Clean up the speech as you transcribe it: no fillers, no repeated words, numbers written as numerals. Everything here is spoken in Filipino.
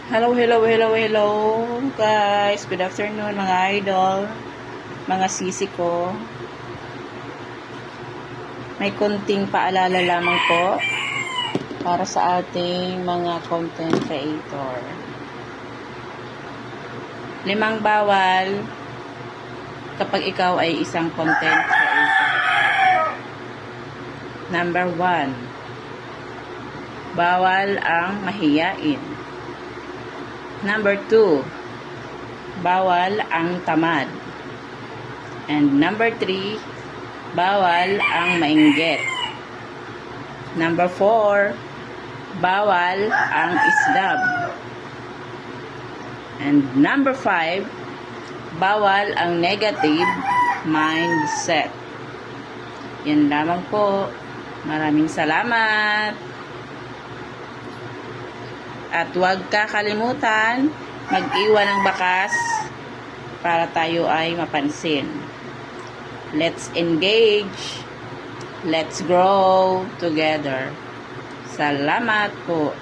Hello guys. Good afternoon mga idol, mga sisi ko. May konting paalala lamang po para sa ating mga content creator. 5 bawal kapag ikaw ay isang content creator. Number 1, bawal ang mahiyain. Number 2, bawal ang tamad. And number 3, bawal ang mainggit. Number 4, bawal ang isdab. And number 5, bawal ang negative mindset. Yan lamang po. Maraming salamat. At huwag kakalimutan, mag-iwan ng bakas para tayo ay mapansin. Let's engage. Let's grow together. Salamat po.